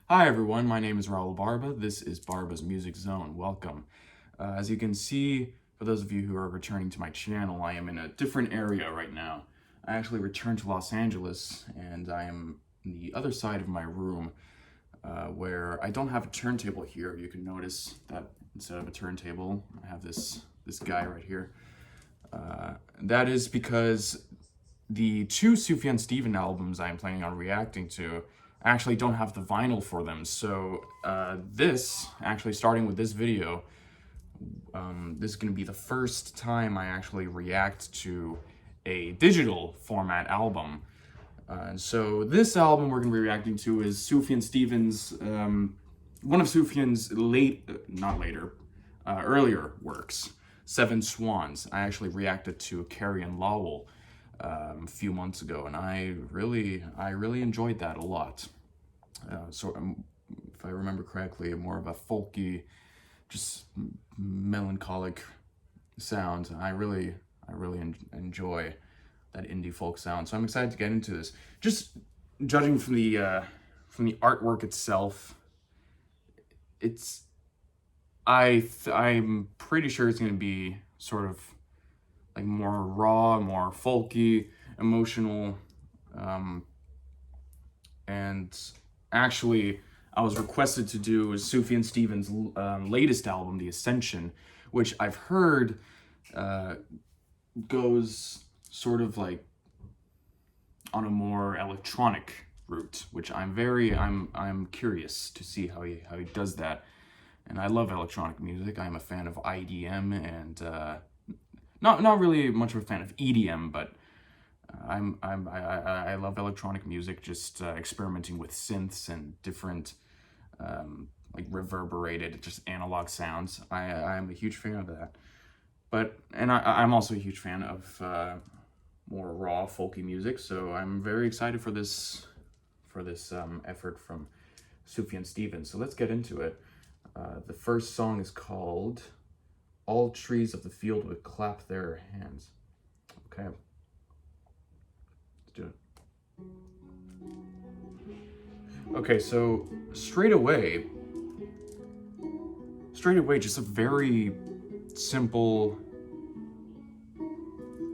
Hi everyone, my name is Raul Barba. This is Barba's Music Zone. Welcome. As you can see, for those of you who are returning to my channel, I am in a different area right now. I actually returned to Los Angeles, and I am in the other side of my room, where I don't have a turntable here. You can notice that instead of a turntable, I have this guy right here. That is because the two Sufjan Stevens albums I'm planning on reacting to actually don't have the vinyl for them. So actually starting with this video, this is going to be the first time I actually react to a digital format album. And so this album we're going to be reacting to is Sufjan Stevens, one of Sufjan's earlier works, Seven Swans. I actually reacted to Carrie and Lowell a few months ago, and I really enjoyed that a lot. If I remember correctly, more of a folky, just melancholic sound. I really enjoy that indie folk sound. So I'm excited to get into this. Just judging from the artwork itself, I'm pretty sure it's going to be sort of like more raw, more folky, emotional, and actually I was requested to do Sufjan Stevens' latest album, The Ascension, which I've heard goes sort of like on a more electronic route, which I'm curious to see how he does that. And I love electronic music. I'm a fan of IDM and not really much of a fan of EDM, but I love electronic music, just experimenting with synths and different like reverberated, just analog sounds. I'm a huge fan of that. I'm also a huge fan of more raw folky music, so I'm very excited for this effort from Sufjan Stevens. So let's get into it. The first song is called All Trees of the Field Would Clap Their Hands. Okay. Let's do it. Okay, so straight away, just a very simple,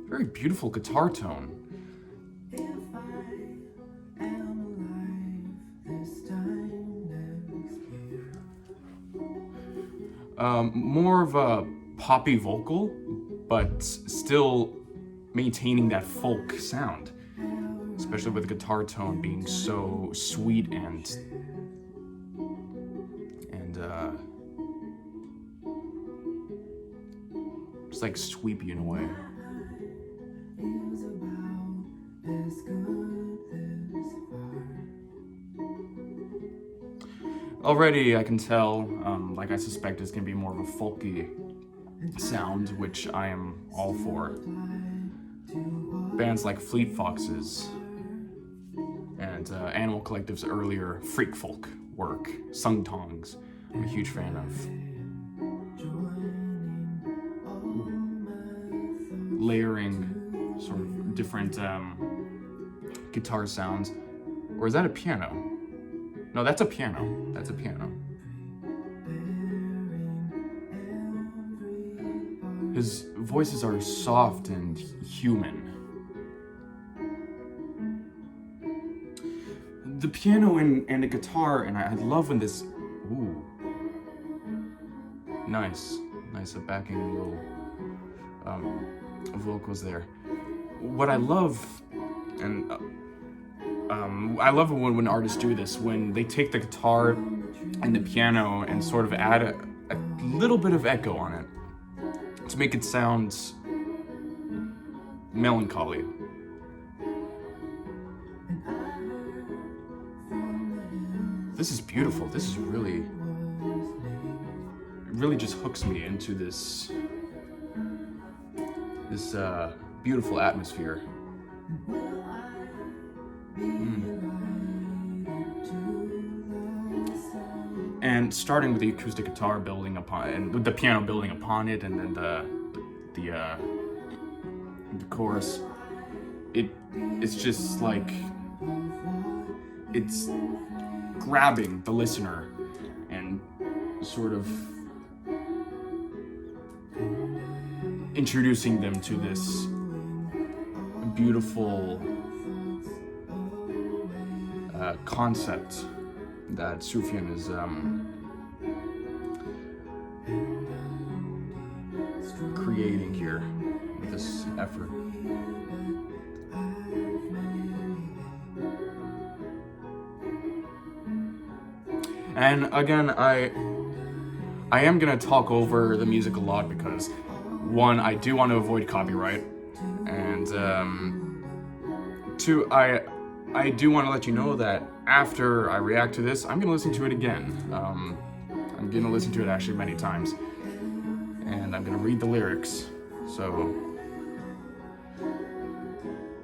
very beautiful guitar tone. More of a poppy vocal, but still maintaining that folk sound, especially with the guitar tone being so sweet and just like sweepy in a way. Already I can tell, like I suspect it's gonna be more of a folky sound, which I am all for. Bands like Fleet Foxes and Animal Collective's earlier freak folk work, Sung Tongs, I'm a huge fan of. Layering sort of different guitar sounds. Or is that a piano? No, that's a piano. That's a piano. His voices are soft and human. The piano and the guitar, and I love when this... Ooh. Nice. Nice, a backing little vocals there. What I love, and I love it when artists do this, when they take the guitar and the piano and sort of add a little bit of echo on it to make it sound melancholy. This is beautiful. This is really just hooks me into this beautiful atmosphere. And starting with the acoustic guitar building upon, and with the piano building upon it, and then the chorus, it's just like, it's grabbing the listener and sort of introducing them to this beautiful concept that Sufjan is creating here with this effort. And again, I am gonna talk over the music a lot because, one, I do want to avoid copyright, and two, I do want to let you know that after I react to this, I'm gonna listen to it again. I'm gonna listen to it actually many times, and I'm gonna read the lyrics. So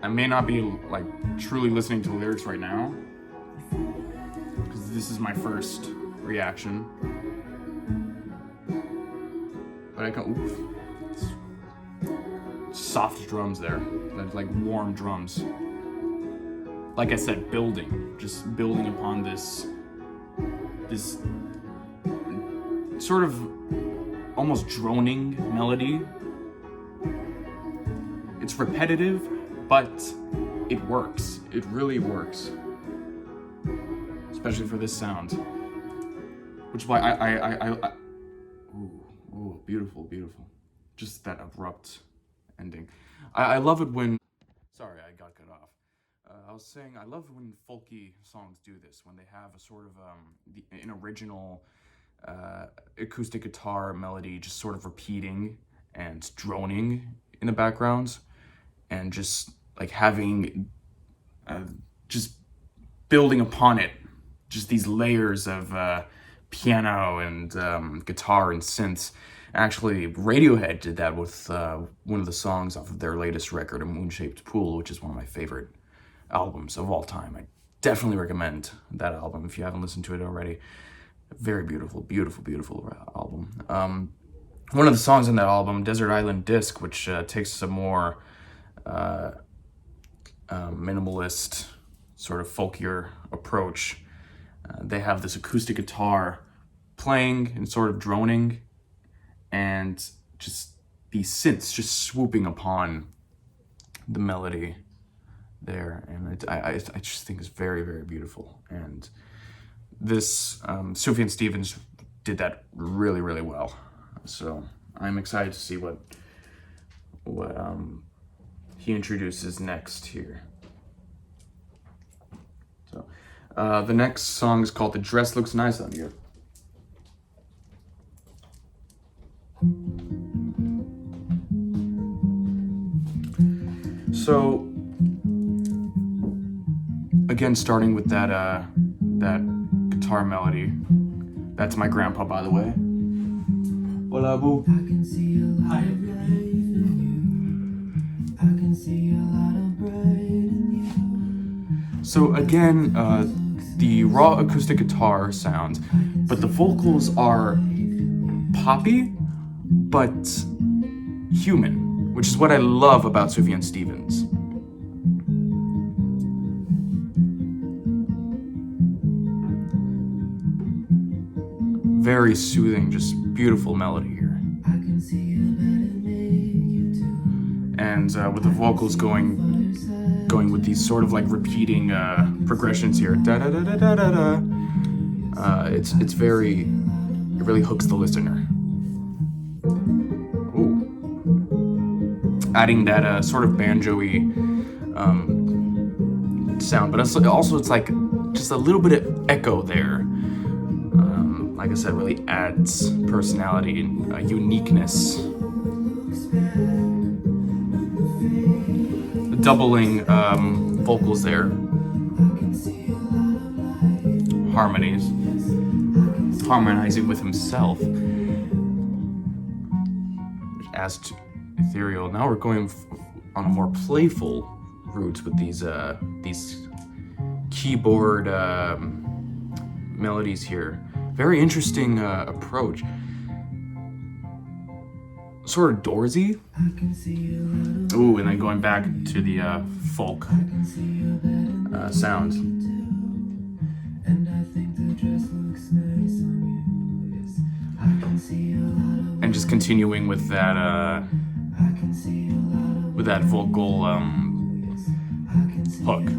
I may not be like truly listening to the lyrics right now, because this is my first reaction. But I can, soft drums there, like warm drums. Like I said, just building upon this sort of almost droning melody. It's repetitive, but it works. It really works. Especially for this sound. Which is why I ooh, beautiful, beautiful. Just that abrupt ending. I love it when, sorry, I got cut off. I was saying I love when folky songs do this, when they have a sort of an original acoustic guitar melody just sort of repeating and droning in the background, and just like having just building upon it, just these layers of piano and guitar and synths. Actually, Radiohead did that with one of the songs off of their latest record, A Moon-Shaped Pool, which is one of my favorite albums of all time. I definitely recommend that album if you haven't listened to it already. Very beautiful, beautiful, beautiful album. One of the songs on that album, Desert Island Disc, which takes a more minimalist, sort of folkier approach. They have this acoustic guitar playing and sort of droning, and just these synths just swooping upon the melody there, and I just think it's very, very beautiful. And this Sufjan Stevens did that really, really well. So I'm excited to see what he introduces next here. So the next song is called "The Dress Looks Nice on You." So again, starting with that guitar melody. That's my grandpa, by the way. Hola, boo. I can see a lot of life in you. I can see a lot of bright in you. So again, the raw acoustic guitar sounds, but the vocals are poppy, but human, which is what I love about Sufjan Stevens. Very soothing, just beautiful melody here. And with the vocals going with these sort of like repeating progressions here. Da da da da da da da. It's very, it really hooks the listener. Ooh. Adding that sort of banjo-y sound, but also it's like just a little bit of echo there. Like I said, really adds personality and uniqueness. The doubling vocals there. Harmonies. Harmonizing with himself. Which adds to ethereal. Now we're going on a more playful route with these keyboard melodies here. Very interesting approach. Sort of Doorsy. Ooh, and then going back to the folk sounds. And just continuing with that vocal hook.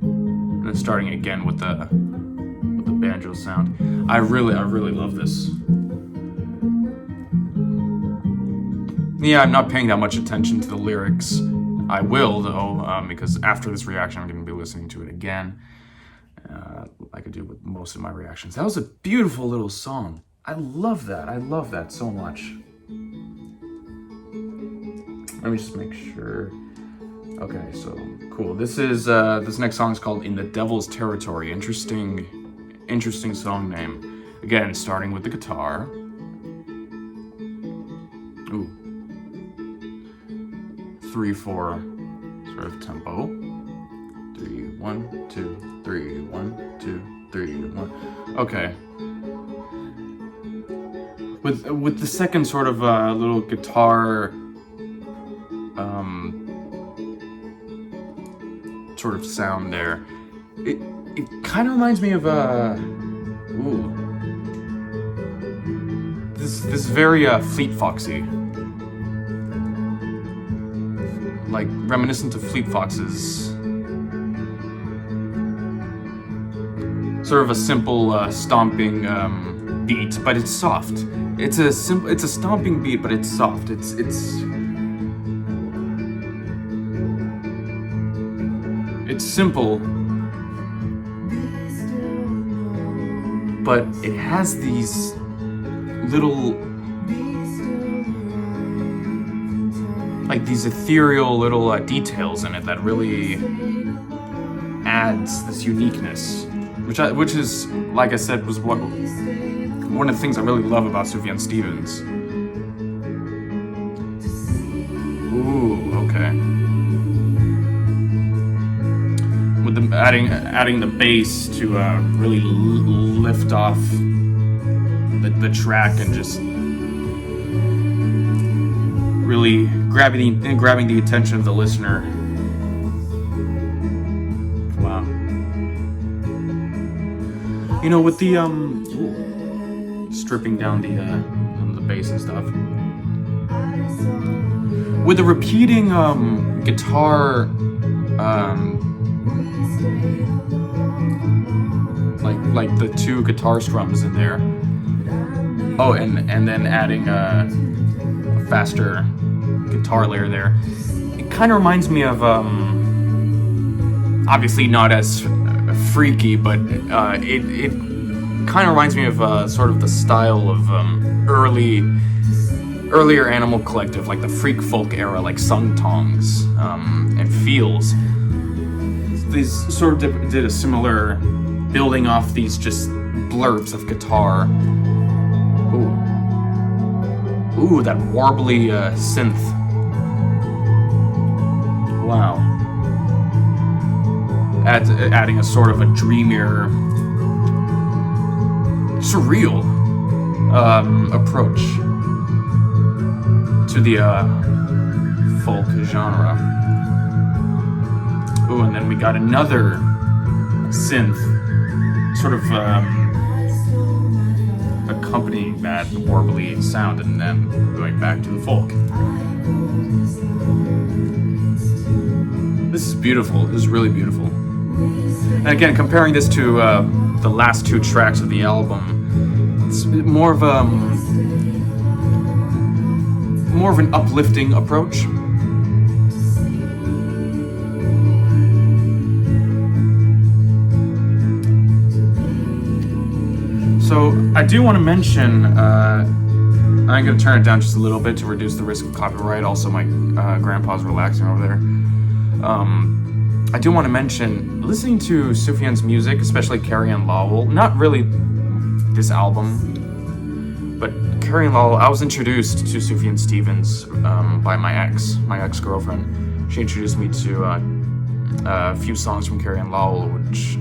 And then starting again with the banjo sound. I really love this. Yeah, I'm not paying that much attention to the lyrics. I will, though, because after this reaction, I'm going to be listening to it again, like I do with most of my reactions. That was a beautiful little song. I love that. I love that so much. Let me just make sure. Okay, so cool. This next song is called "In the Devil's Territory." Interesting song name. Again, starting with the guitar. Ooh. 3/4 sort of tempo. 3 1 2 3 1 2 3 1. Okay. With the second sort of little guitar sort of sound there, it kind of reminds me of this very Fleet Foxy, like reminiscent of Fleet Foxes. Sort of a simple stomping beat, but it's soft. It's a stomping beat, but it's soft. It's simple, but it has these little, like these ethereal little details in it that really adds this uniqueness, which is, like I said, was one of the things I really love about Sufjan Stevens. Ooh, okay. With the adding the bass to really lift off the track and just really grabbing the attention of the listener. Wow. You know, with the stripping down the bass and stuff, with the repeating guitar, like the two guitar strums in there. Oh, and then adding a faster guitar layer there. It kind of reminds me of obviously not as freaky, but it kind of reminds me of sort of the style of earlier Animal Collective, like the freak folk era, like Sung Tongs and Feels. These sort of did a similar, building off these just blurbs of guitar. Ooh, that warbly synth. Wow. Adding a sort of a dreamier, surreal approach to the folk genre. Ooh, and then we got another synth, sort of accompanying that warbly sound, and then going back to the folk. This is beautiful. This is really beautiful. And again, comparing this to the last two tracks of the album, it's more of an uplifting approach. So I do want to mention, I'm going to turn it down just a little bit to reduce the risk of copyright. Also, my grandpa's relaxing over there. I do want to mention, listening to Sufjan's music, especially Carrie and Lowell, not really this album, but Carrie and Lowell, I was introduced to Sufjan Stevens by my ex-girlfriend. She introduced me to a few songs from Carrie and Lowell, which...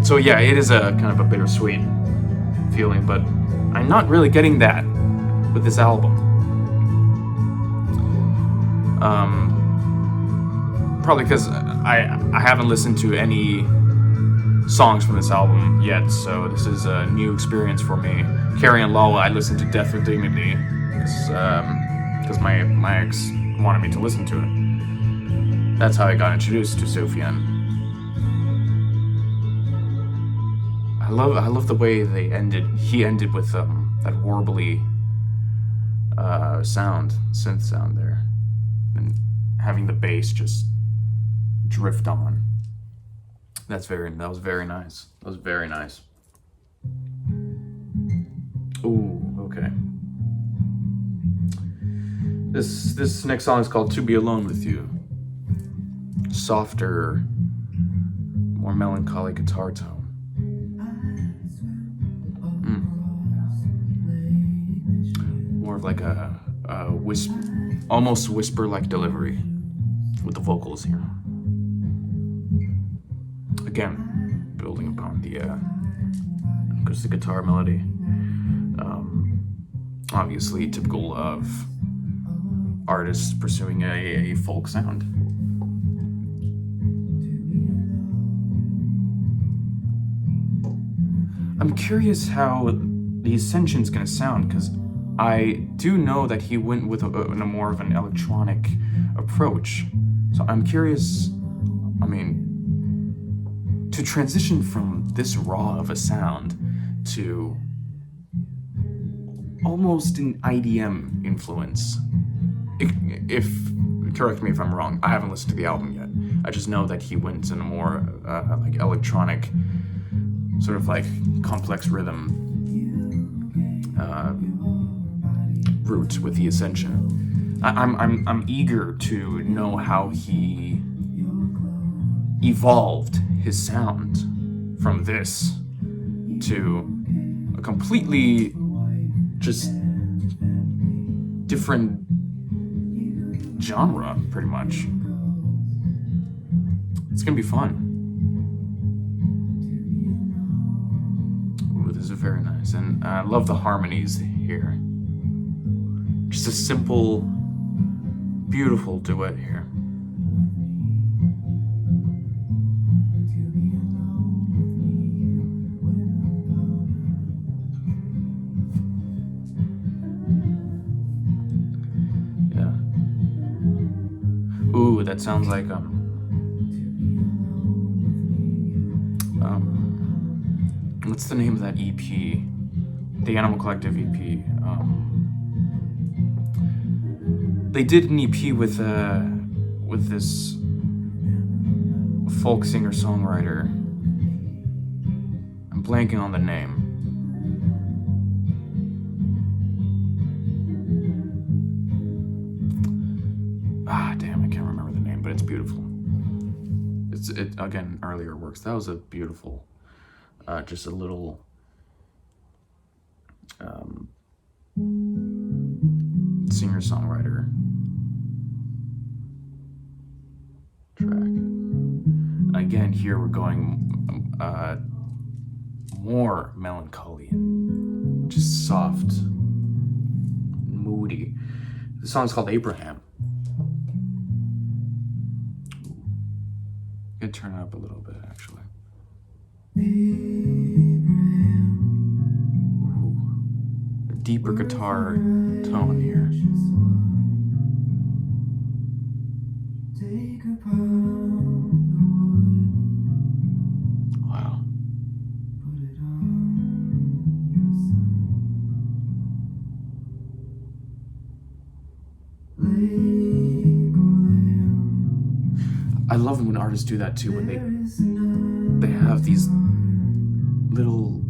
So yeah, it is a kind of a bittersweet feeling, but I'm not really getting that with this album. probably because I haven't listened to any songs from this album yet, so this is a new experience for me. Carrie and Lala, I listened to Death with Dignity because my ex wanted me to listen to it. That's how I got introduced to Sufjan. I love the way they ended. He ended with that warbly synth sound there, and having the bass just drift on. That was very nice. That was very nice. Ooh, okay. This next song is called "To Be Alone with You." Softer, more melancholy guitar tone. More of like a almost whisper-like delivery with the vocals here. Again, building upon the acoustic guitar melody. Obviously typical of artists pursuing a folk sound. I'm curious how the Ascension's gonna sound, because I do know that he went with a more of an electronic approach. So I'm curious, to transition from this raw of a sound to almost an IDM influence. If correct me if I'm wrong, I haven't listened to the album yet. I just know that he went in a more like electronic, sort of like complex rhythm route with the Ascension. I'm eager to know how he evolved his sound from this to a completely just different genre, pretty much. It's gonna be fun. Ooh, this is very nice, and I love the harmonies here. Just a simple, beautiful duet here. Yeah. Ooh, that sounds like what's the name of that EP? The Animal Collective EP. They did an EP with this folk singer-songwriter. I'm blanking on the name. Damn, I can't remember the name, but it's beautiful. It again, earlier works. That was a beautiful, just a little singer-songwriter track. Again, here we're going more melancholy and just soft, moody. The song's called Abraham. I'm gonna turn it up a little bit, actually. Ooh, a deeper guitar tone here. Wow. I love when artists do that too, when they have these little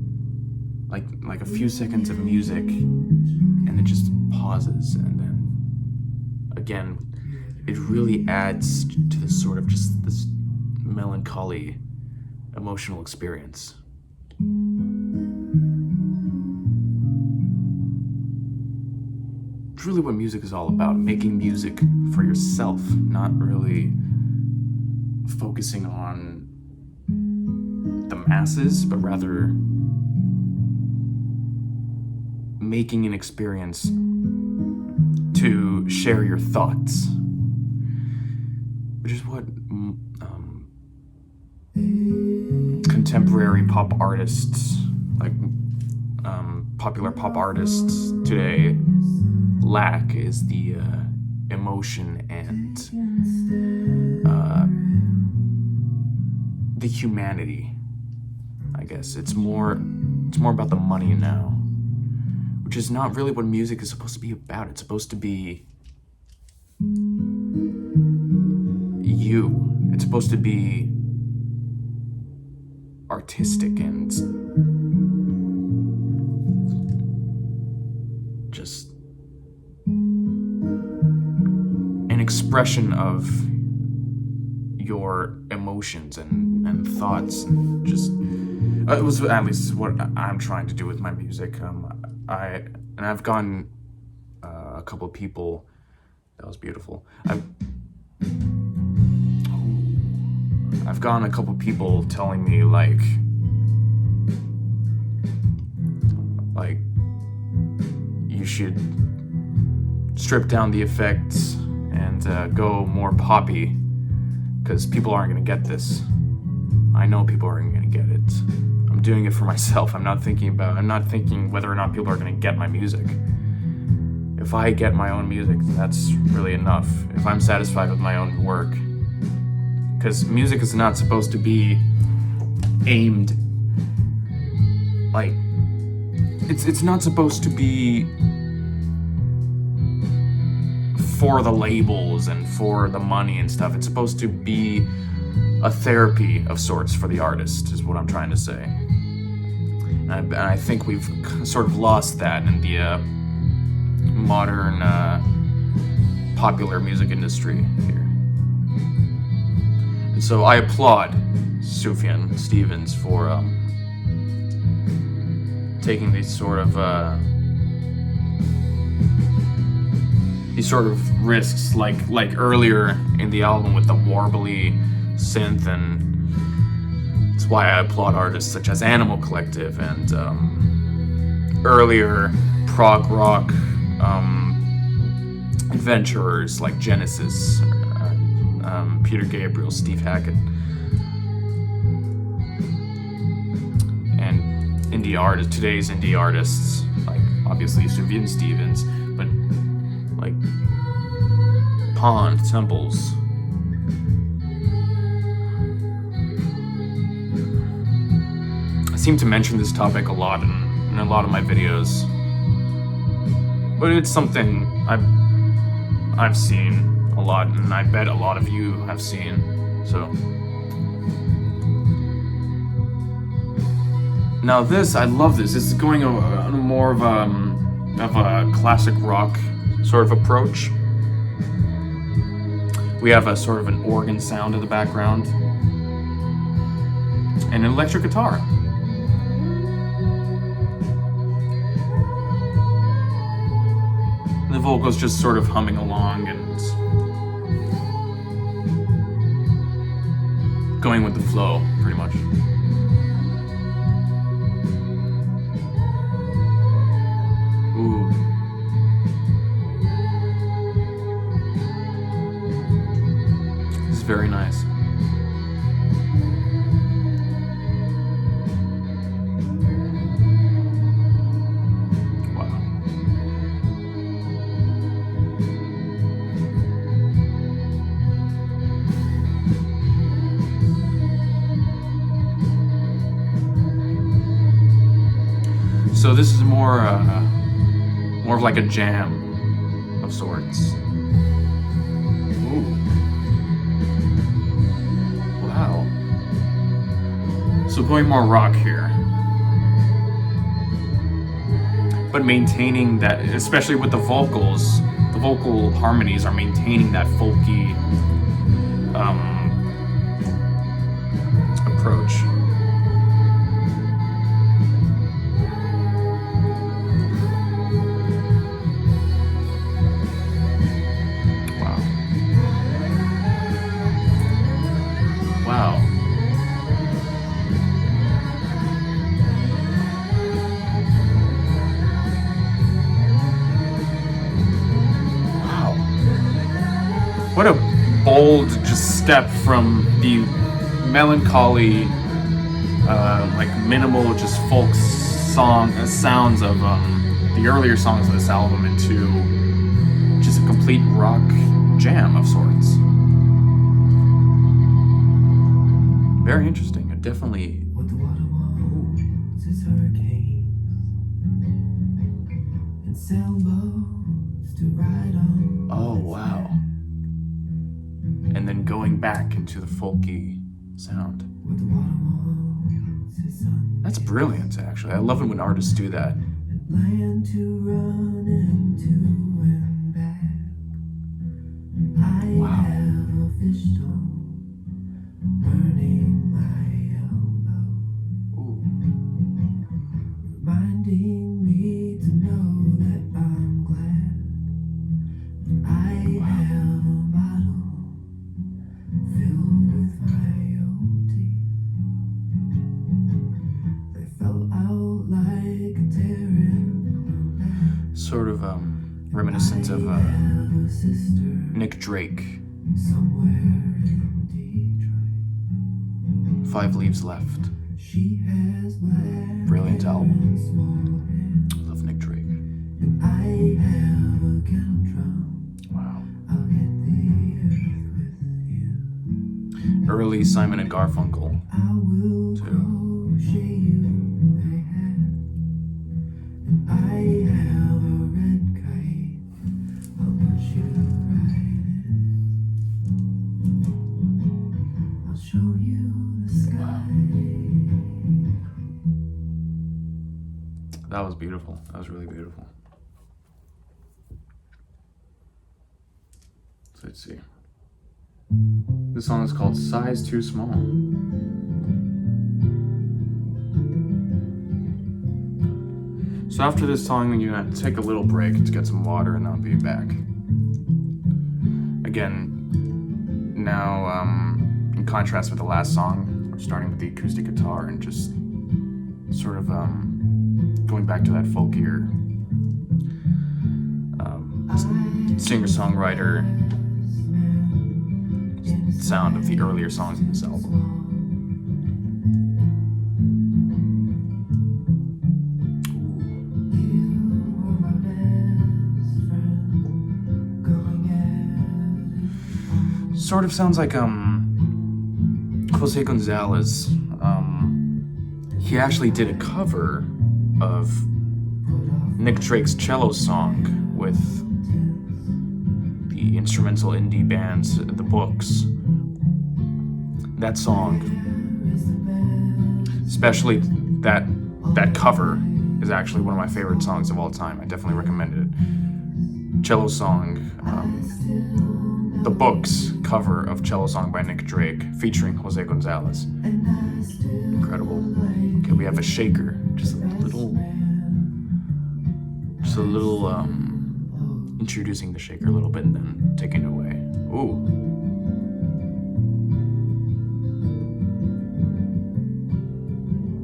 like a few seconds of music and it just pauses, and then again it really adds to this sort of just this melancholy emotional experience. It's really what music is all about, making music for yourself, not really focusing on the masses, but rather making an experience to share your thoughts, which is what contemporary pop artists, like popular pop artists today lack is the emotion and the humanity. I guess it's more about the money now, which is not really what music is supposed to be about. It's supposed to be you. It's supposed to be artistic and just an expression of your emotions and thoughts, and just it was at least what I'm trying to do with my music. I've gotten a couple of people. That was beautiful. I've gotten a couple people telling me like you should strip down the effects and go more poppy, because people aren't gonna get this. I know people aren't gonna get it. I'm doing it for myself. I'm not thinking whether or not people are gonna get my music. If I get my own music, that's really enough. If I'm satisfied with my own work. Because music is not supposed to be aimed, like, it's not supposed to be for the labels and for the money and stuff. It's supposed to be a therapy of sorts for the artist, is what I'm trying to say. And I think we've sort of lost that in the modern popular music industry here. And so I applaud Sufjan Stevens for taking these sort of risks, like earlier in the album with the warbly synth, and that's why I applaud artists such as Animal Collective and earlier prog rock adventurers like Genesis, Peter Gabriel, Steve Hackett, and today's indie artists, like obviously Sufjan Stevens, but like Pond, Temples. I seem to mention this topic a lot in a lot of my videos, but it's something I've seen a lot, and I bet a lot of you have seen. So now I love this. This is going on more of a classic rock sort of approach. We have a sort of an organ sound in the background and an electric guitar. The vocals just sort of humming along and going with the flow, pretty much. Ooh. This is very nice. So this is more of like a jam of sorts. Ooh. Wow. So going more rock here. But maintaining that, especially with the vocals, the vocal harmonies are maintaining that folky approach. What a bold, just step from the melancholy, like minimal, just folk sounds of the earlier songs of this album into just a complete rock jam of sorts. Very interesting. It definitely. What the water wants is hurricanes and sailboats to ride on. Oh wow! And then going back into the folky sound. What the water wants is sun. That's brilliant, actually. I love it when artists do that. Land to run into and back. I have a fish stone burning my elbow, reminding me to know that I'm glad I have a bottle filled with my own teeth. They fell out like a tearing. Sort of reminiscent of Nick Drake. Somewhere in Detroit. 5 Leaves Left. She has black Brilliant album. small hands. Love Nick Drake. And I have a kettle drum. Wow. I'll hit the earth with you. Early Simon and Garfunkel. I will crochet you a hat. And I have a red kite. I'll put you right in. I'll show you the sky. That was beautiful. That was really beautiful. So let's see. This song is called Size Too Small. So after this song, you're gonna take a little break to get some water, and I'll be back. Again, now in contrast with the last song, we're starting with the acoustic guitar and just sort of going back to that folkier singer-songwriter sound of the earlier songs in this album. Sort of sounds like Jose Gonzalez. He actually did a cover of Nick Drake's cello song with the instrumental indie bands, The Books. That song, especially that cover, is actually one of my favorite songs of all time. I definitely recommend it. Cello song, The Books cover of Cello Song by Nick Drake featuring Jose Gonzalez. Incredible. Okay, we have a shaker, just a little introducing the shaker a little bit and then taking it away. Ooh.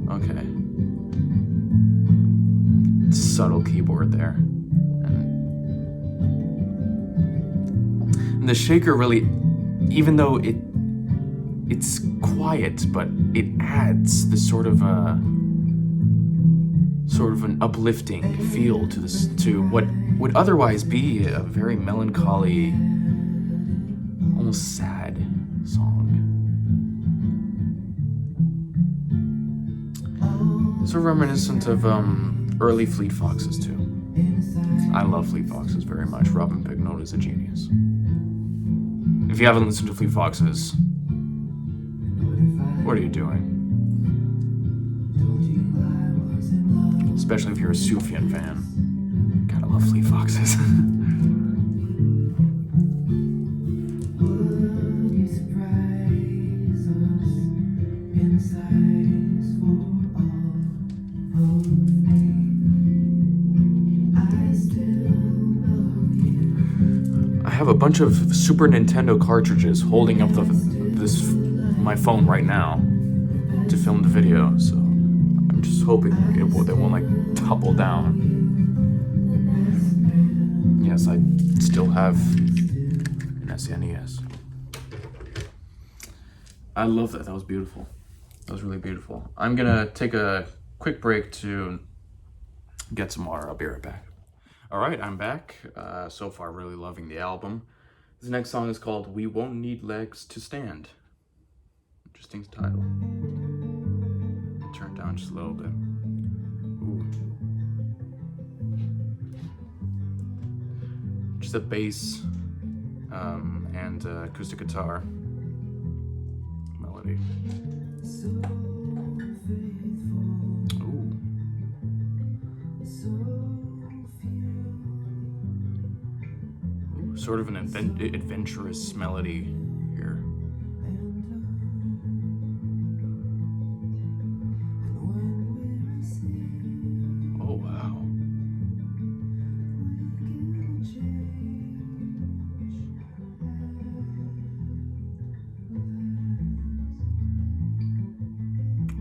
Okay. Subtle keyboard there. And the shaker really, even though it's quiet, but it adds this sort of an uplifting feel to this, to what would otherwise be a very melancholy, almost sad song. Sort of reminiscent of early Fleet Foxes too. I love Fleet Foxes very much. Robin Pignott is a genius. If you haven't listened to Fleet Foxes, what are you doing? Especially if you're a Sufjan fan. Gotta love Fleet Foxes. I have a bunch of Super Nintendo cartridges holding up my phone right now to film the video, so I'm just hoping they won't like topple down. Yes, I still have an SNES. I love that. That was beautiful. That was really beautiful. I'm gonna take a quick break to get some water. I'll be right back. All right, I'm back. So far, really loving the album. This next song is called "We Won't Need Legs to Stand." Interesting title. Turn it down just a little bit. Ooh. Just a bass and acoustic guitar melody. Ooh. Ooh, sort of an adventurous melody here. Oh, wow.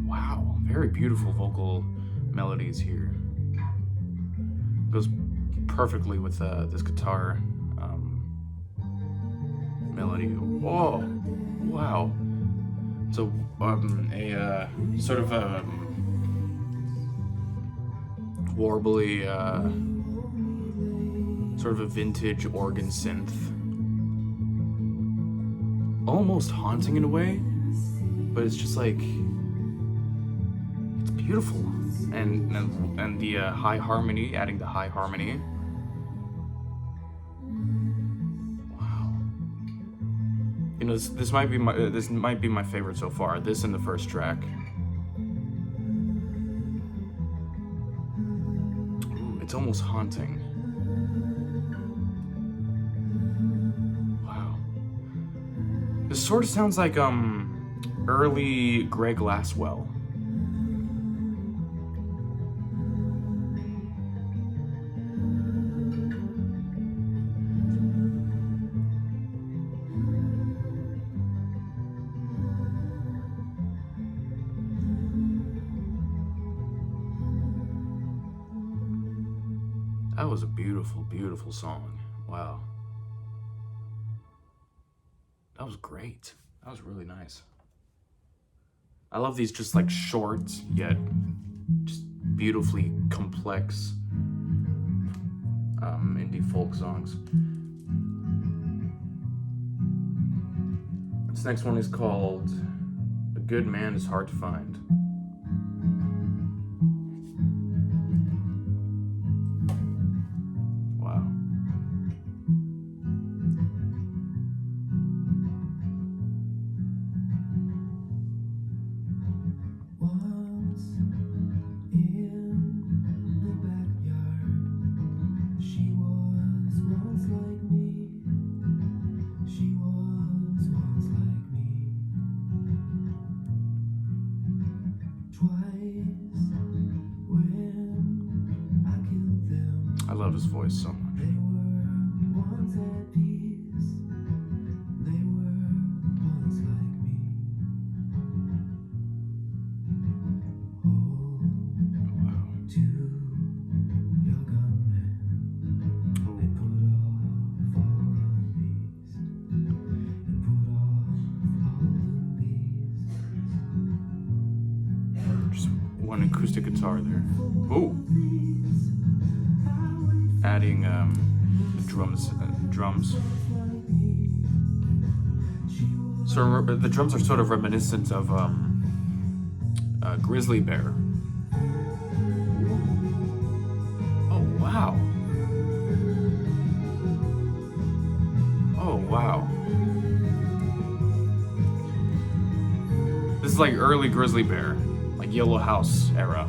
Wow, very beautiful vocal melodies here. Goes perfectly with this guitar melody. Oh, wow. So a sort of a warbly, sort of a vintage organ synth, almost haunting in a way, but it's just like it's beautiful, and the high harmony, adding the high harmony. You know, this might be my favorite so far. This and the first track. Ooh, it's almost haunting. Wow. This sort of sounds like early Greg Glasswell. That was a beautiful, beautiful song. Wow. That was great. That was really nice. I love these just like short, yet just beautifully complex indie folk songs. This next one is called "A Good Man Is Hard to Find." I love his voice so much. Just one acoustic guitar there. Ooh. Adding drums. So the drums are sort of reminiscent of Grizzly Bear. Oh wow! Oh wow! This is like early Grizzly Bear, like Yellow House era.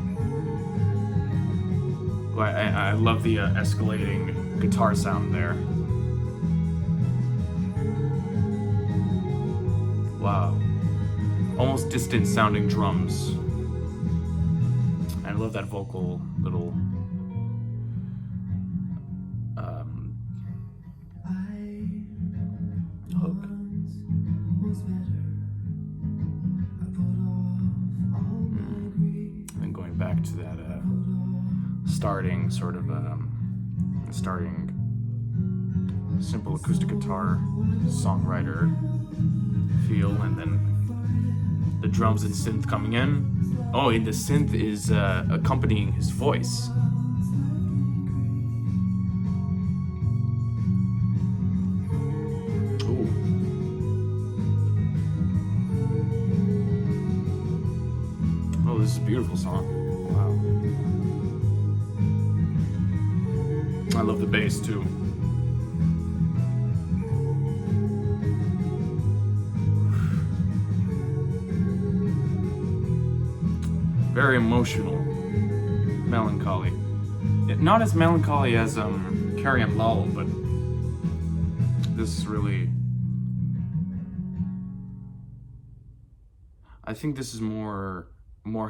I love the escalating guitar sound there. Wow. Almost distant sounding drums. And I love that vocal little hook. And then going back to that starting sort of starting simple acoustic guitar songwriter feel, and then drums and synth coming in. Oh, and the synth is accompanying his voice. Ooh. Oh, this is a beautiful song. Wow. I love the bass too. Very emotional, melancholy. Not as melancholy as Carrie and Lull, but this is really. I think this is more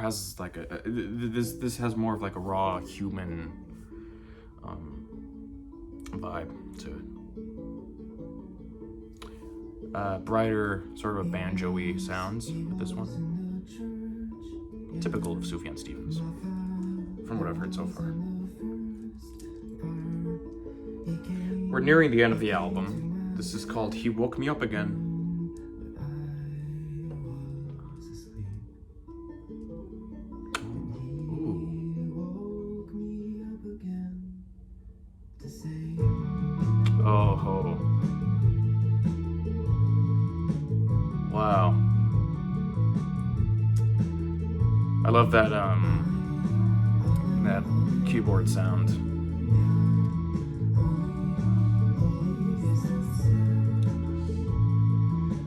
has like this has more of like a raw human vibe to it. Brighter, sort of a banjo-y sounds with this one. Typical of Sufjan Stevens, from what I've heard so far. We're nearing the end of the album. This is called He Woke Me Up Again. Oh, wow. I love that that keyboard sound.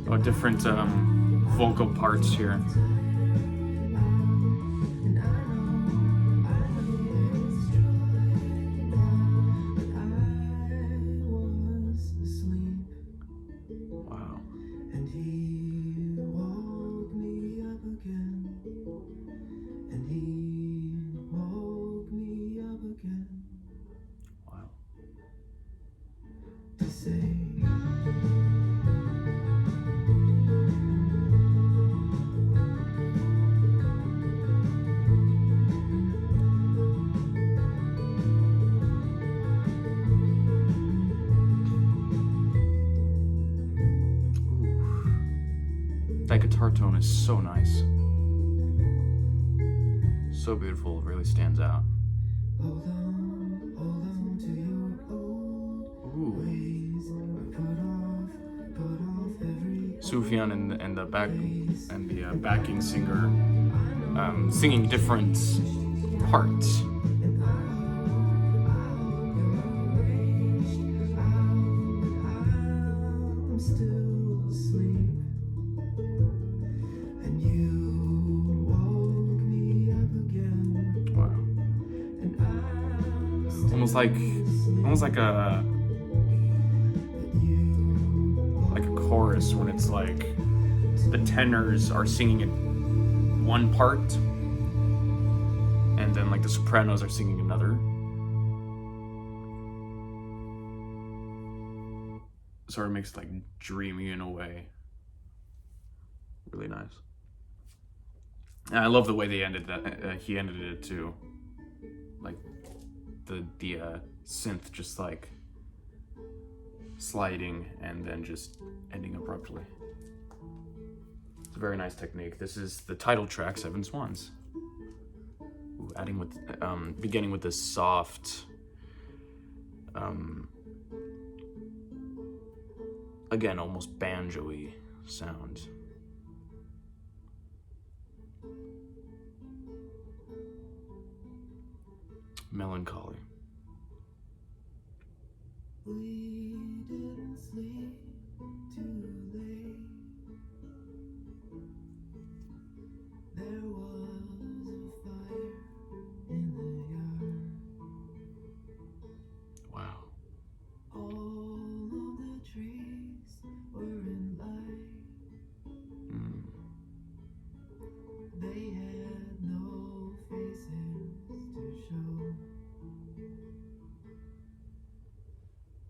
Oh, different vocal parts here. Wow. Wow. That guitar tone is so nice. So beautiful, it really stands out. Ooh. Sufjan and the backing singer singing different parts. Almost like a chorus when it's like the tenors are singing in one part and then like the sopranos are singing another. Sort of makes it like dreamy in a way. Really nice. And I love the way they ended that. He ended it too. Like the synth just like sliding and then just ending abruptly. It's a very nice technique. This is the title track, Seven Swans. Ooh, adding with beginning with this soft again almost banjo-y sound. Melancholy. We didn't sleep too late. There was a fire in the yard. Wow. All of the trees were in light. They had no faces to show.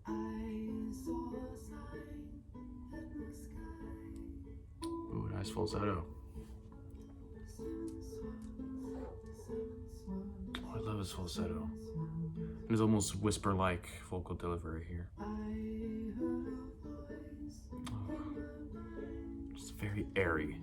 I saw a sign in the sky. Ooh, nice falsetto. Oh, I love his falsetto. There's almost whisper-like vocal delivery here. Oh, just very airy.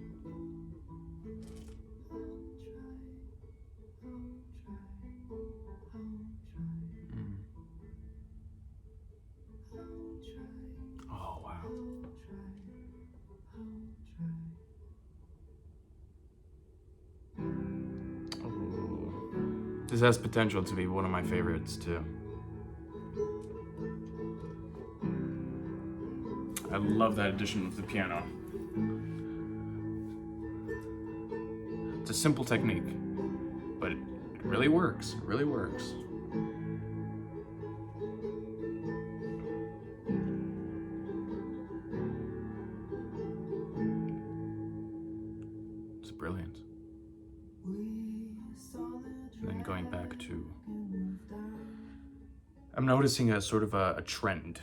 This has potential to be one of my favorites too. I love that addition of the piano. It's a simple technique, but it really works. It really works. It's brilliant. And then going back to, I'm noticing a sort of a trend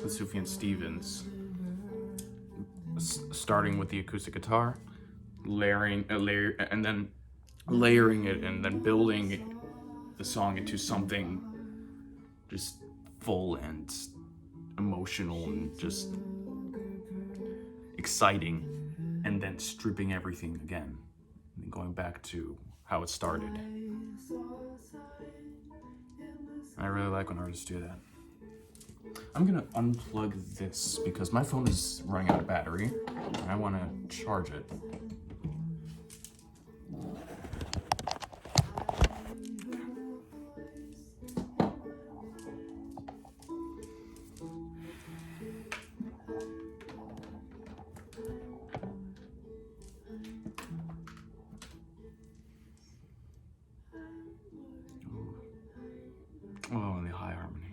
with Sufjan Stevens, starting with the acoustic guitar, layering and then layering it, and then building the song into something just full and emotional and just exciting, and then stripping everything again and going back to how it started. I really like when artists do that. I'm gonna unplug this because my phone is running out of battery and I want to charge it. Oh, and the high harmony.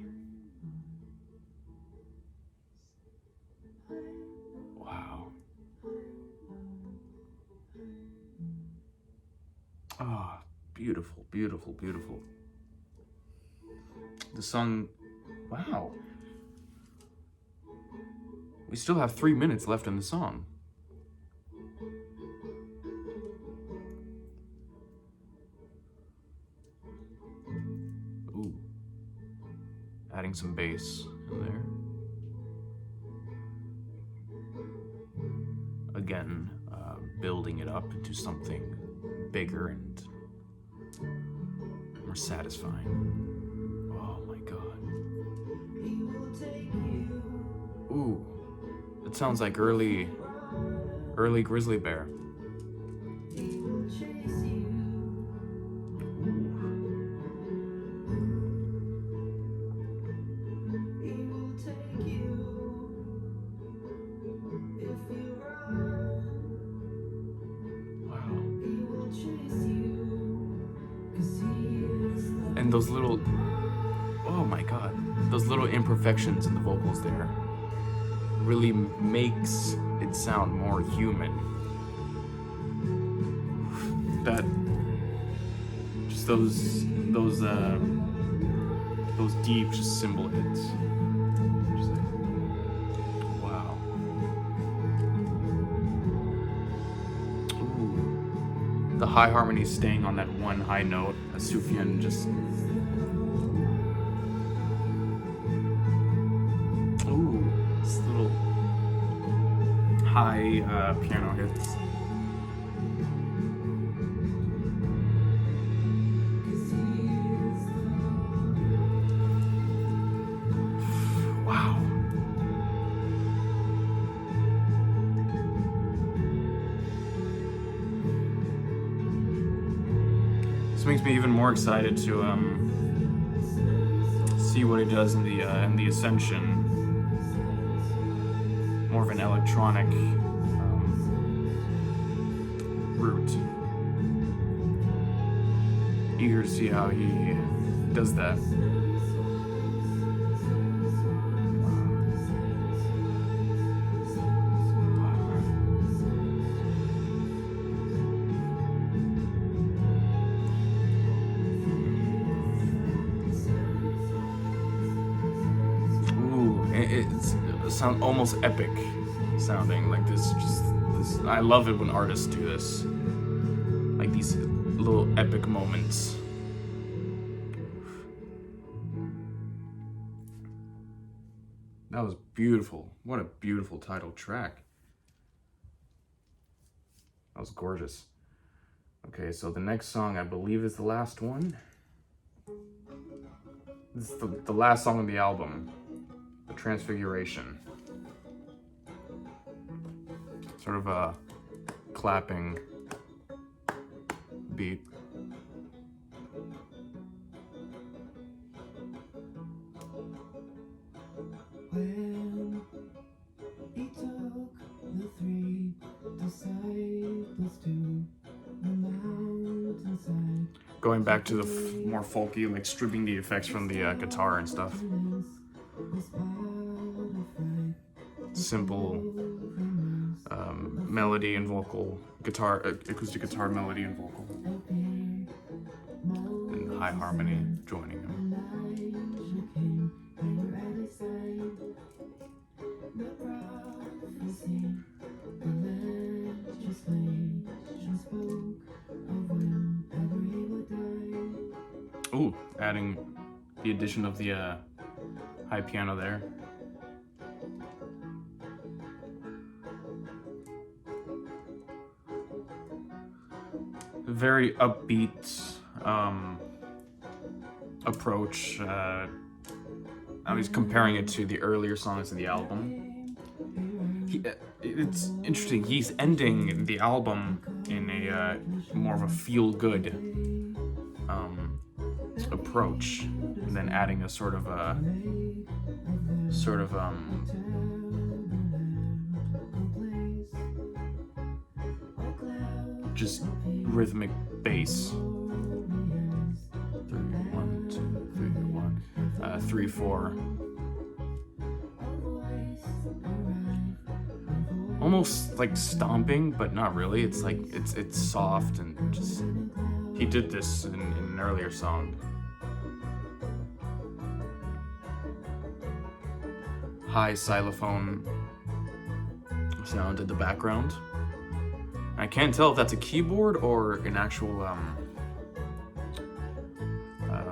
Wow. Oh, beautiful, beautiful, beautiful. The song, wow. We still have 3 minutes left in the song. Ooh. Adding some bass in there. Again, building it up into something bigger and more satisfying. Oh my god. Ooh, it sounds like early Grizzly Bear. And those little, oh my god, those little imperfections in the vocals there really makes it sound more human. That, just those deep, just cymbal hits. Just like, wow. Ooh. The high harmony staying on that one high note, as Sufjan just, ooh, this little high piano hits. Wow. This makes me even more excited to see what he does in the Ascension. More of an electronic route. Eager to see how he does that. It sounds almost epic sounding, like this. I love it when artists do this, like these little epic moments. That was beautiful. What a beautiful title track. That was gorgeous. Okay, so the next song I believe is the last one. This is the last song on the album, the Transfiguration. Sort of a clapping beat. going back to the more folky, like stripping the effects from the guitar and stuff. Simple melody and vocal, guitar, acoustic guitar melody and vocal, and high harmony joining them. Ooh, adding the addition of the high piano there. Very upbeat approach. I was comparing it to the earlier songs in the album. It's interesting. He's ending the album in a more of a feel-good approach, and then adding a sort of just rhythmic bass. 3, 1, 2, 3, 1, 3, 4. Almost like stomping, but not really. It's like it's soft and just. He did this in an earlier song. High xylophone sound in the background. I can't tell if that's a keyboard or an actual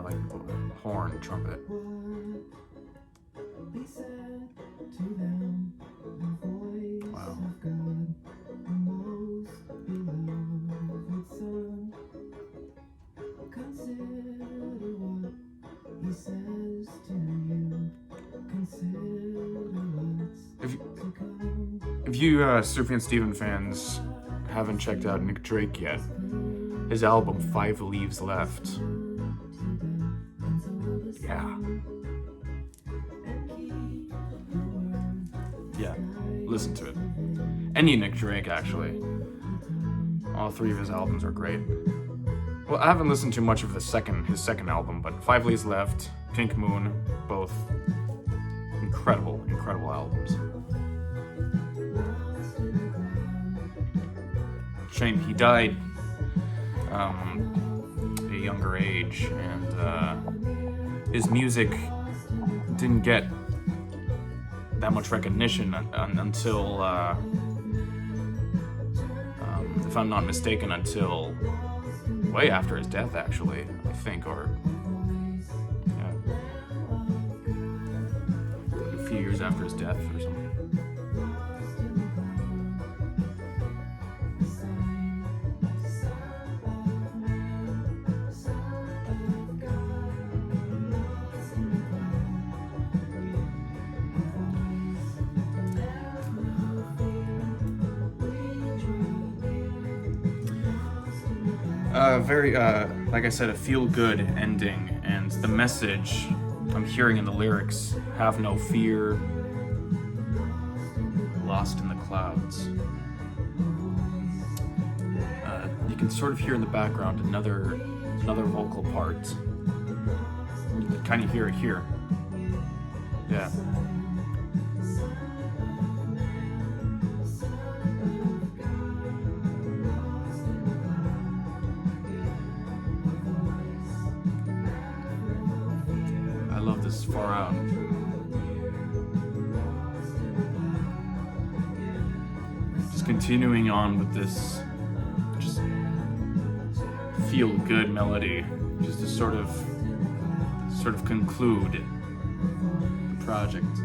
like horn trumpet. Wow. If you Sufjan Stevens fans haven't checked out Nick Drake yet, his album 5 Leaves Left. Yeah, listen to it. Any Nick Drake, actually. All 3 of his albums are great. Well, I haven't listened to much of his second album, but 5 Leaves Left, Pink Moon, both incredible albums. Shame he died at a younger age, and his music didn't get that much recognition until, if I'm not mistaken, until way after his death, actually, I think, or yeah, a few years after his death or something. Very, like I said, a feel-good ending, and the message I'm hearing in the lyrics, have no fear, lost in the clouds. You can sort of hear in the background another vocal part. You can kind of hear it here. Yeah. This far out. Just continuing on with this just feel good melody, just to sort of conclude the project.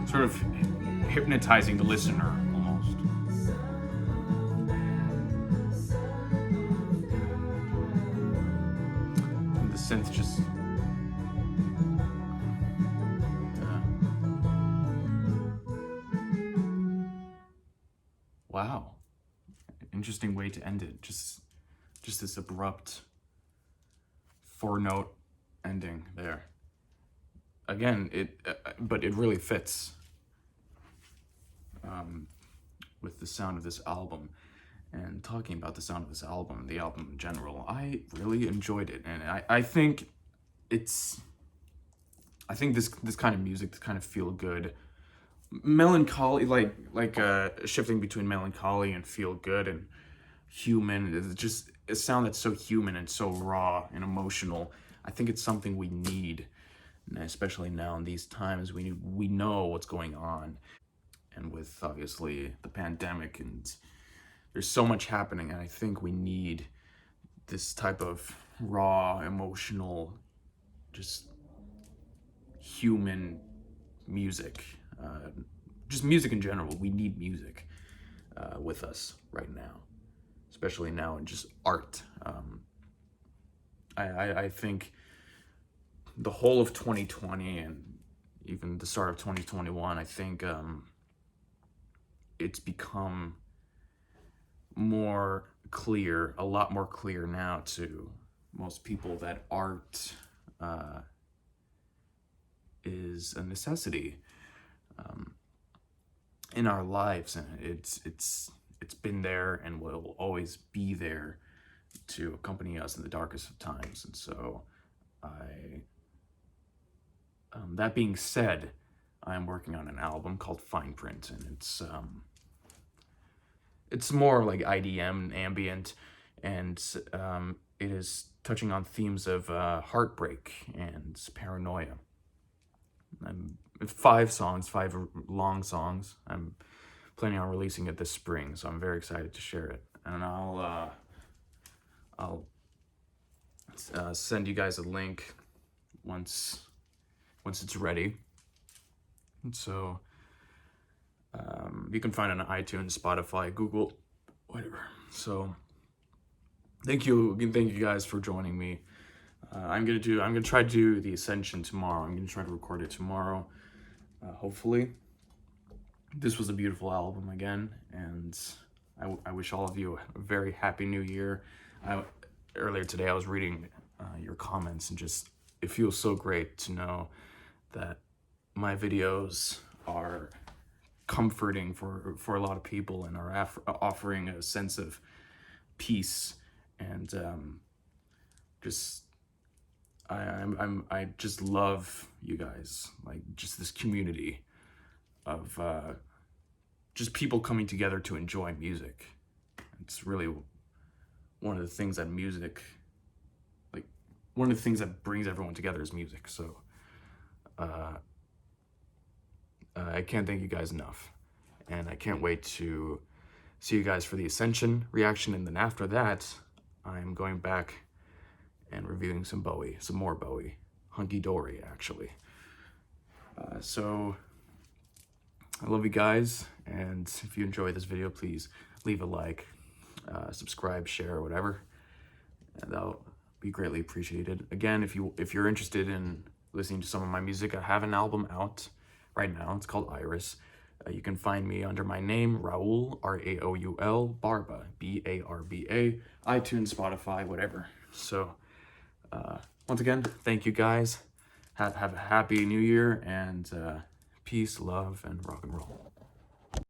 Sort of hypnotizing the listener almost. Synth just wow, interesting way to end it. Just this abrupt 4-note ending there. Again, but it really fits with the sound of this album and talking about the sound of this album, the album in general. I really enjoyed it, and I think this kind of music, this kind of feel good, melancholy, like shifting between melancholy and feel good and human. It's just a sound that's so human and so raw and emotional. I think it's something we need, especially now in these times. We know what's going on, and with obviously the pandemic, and there's so much happening, and I think we need this type of raw, emotional, just human music. Just music in general. We need music with us right now, especially now in just art. I think the whole of 2020 and even the start of 2021, I think it's become more clear, a lot more clear now to most people, that art is a necessity in our lives, and it's been there and will always be there to accompany us in the darkest of times. And so that being said, I'm working on an album called Fine Print, and it's more like IDM and ambient, and it is touching on themes of heartbreak and paranoia. 5 long songs. I'm planning on releasing it this spring, so I'm very excited to share it. And I'll send you guys a link once it's ready. And so you can find it on iTunes, Spotify, Google, whatever. So thank you guys for joining me. I'm gonna try to do the Ascension tomorrow. I'm gonna try to record it tomorrow. Hopefully. This was a beautiful album again, and I wish all of you a very happy new year. Earlier today I was reading your comments, and just it feels so great to know that my videos are comforting for a lot of people and are offering a sense of peace, and I just love you guys, like just this community of just people coming together to enjoy music. It's really one of the things that one of the things that brings everyone together is music. So I can't thank you guys enough, and I can't wait to see you guys for the Ascension reaction, and then after that I'm going back and reviewing some more Bowie, Hunky Dory actually. So I love you guys, and if you enjoyed this video, please leave a like, subscribe, share, whatever, and that'll be greatly appreciated. Again, if you're interested in listening to some of my music, I have an album out right now. It's called Iris. You can find me under my name, Raul, R-A-O-U-L, Barba, B-A-R-B-A, iTunes, Spotify, whatever. So once again, thank you guys. Have a happy new year, and peace, love, and rock and roll.